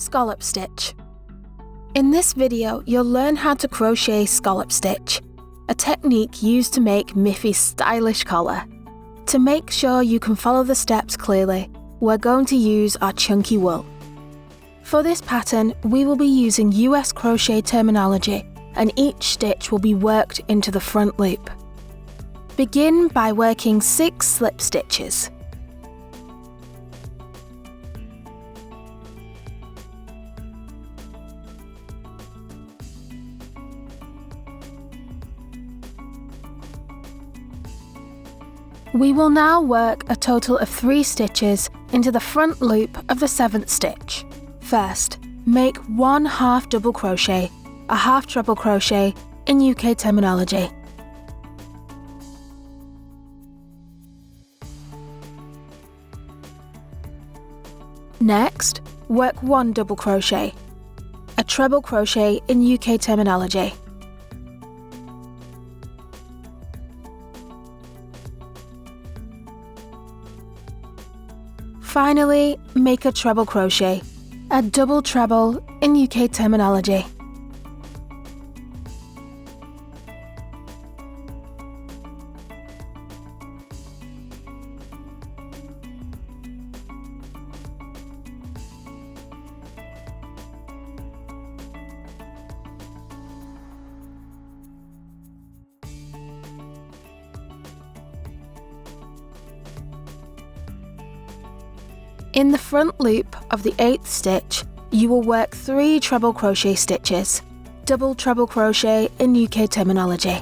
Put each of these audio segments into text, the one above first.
Scallop stitch. In this video, you'll learn how to crochet scallop stitch, a technique used to make Miffy's stylish collar. To make sure you can follow the steps clearly, we're going to use our chunky wool. For this pattern, we will be using US crochet terminology, and each stitch will be worked into the front loop. Begin by working 6 slip stitches. We will now work a total of 3 stitches into the front loop of the 7th stitch. First, make 1 half double crochet, a half treble crochet in UK terminology. Next, work 1 double crochet, a treble crochet in UK terminology. Finally, make a treble crochet, a double treble in UK terminology. In the front loop of the 8th stitch, you will work 3 treble crochet stitches, double treble crochet in UK terminology.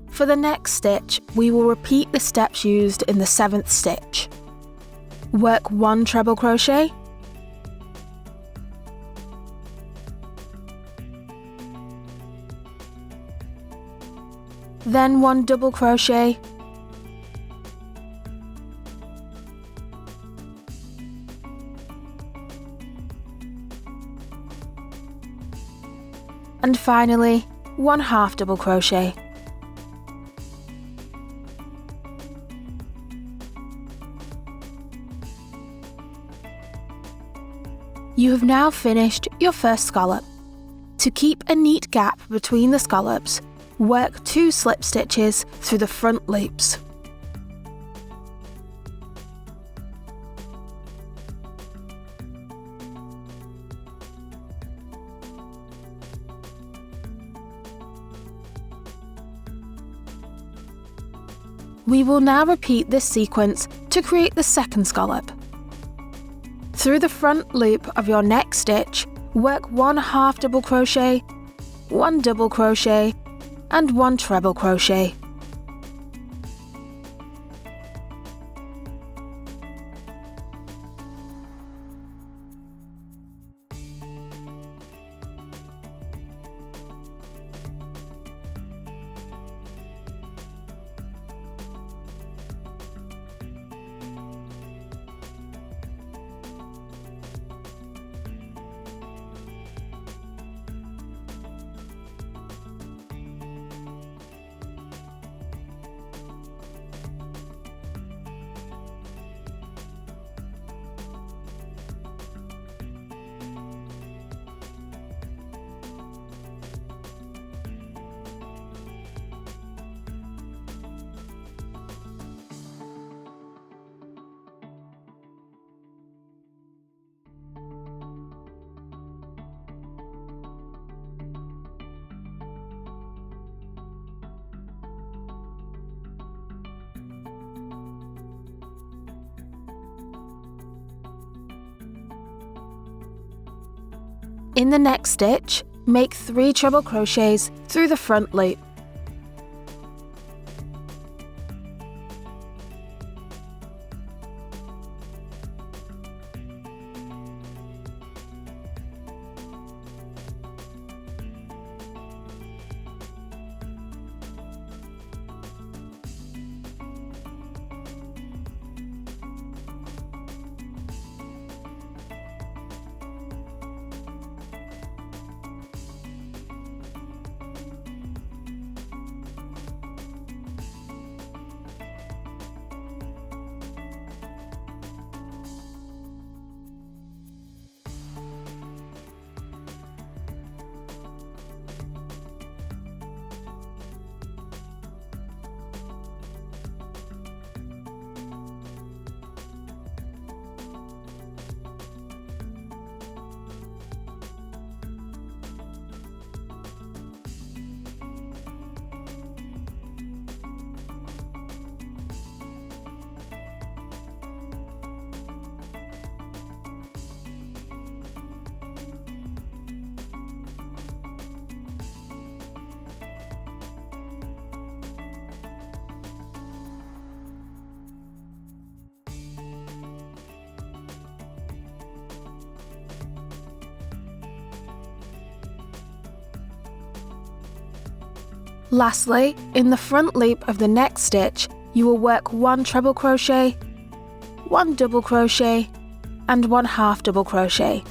For the next stitch, we will repeat the steps used in the 7th stitch. Work 1 treble crochet, then 1 double crochet, and finally 1 half double crochet. You have now finished your first scallop. To keep a neat gap between the scallops, work 2 slip stitches through the front loops. We will now repeat this sequence to create the second scallop. Through the front loop of your next stitch, work 1 half double crochet, 1 double crochet, and 1 treble crochet. In the next stitch, make 3 treble crochets through the front loop. Lastly, in the front loop of the next stitch, you will work 1 treble crochet, 1 double crochet, and 1 half double crochet.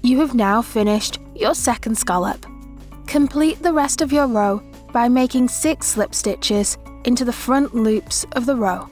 You have now finished your second scallop. Complete the rest of your row by making 6 slip stitches into the front loops of the row.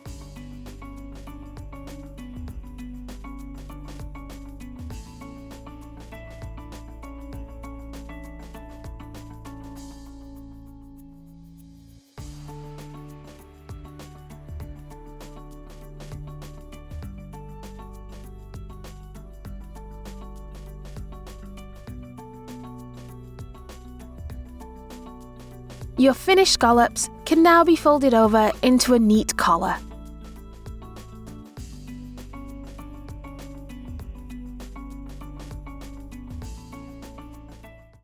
Your finished scallops can now be folded over into a neat collar.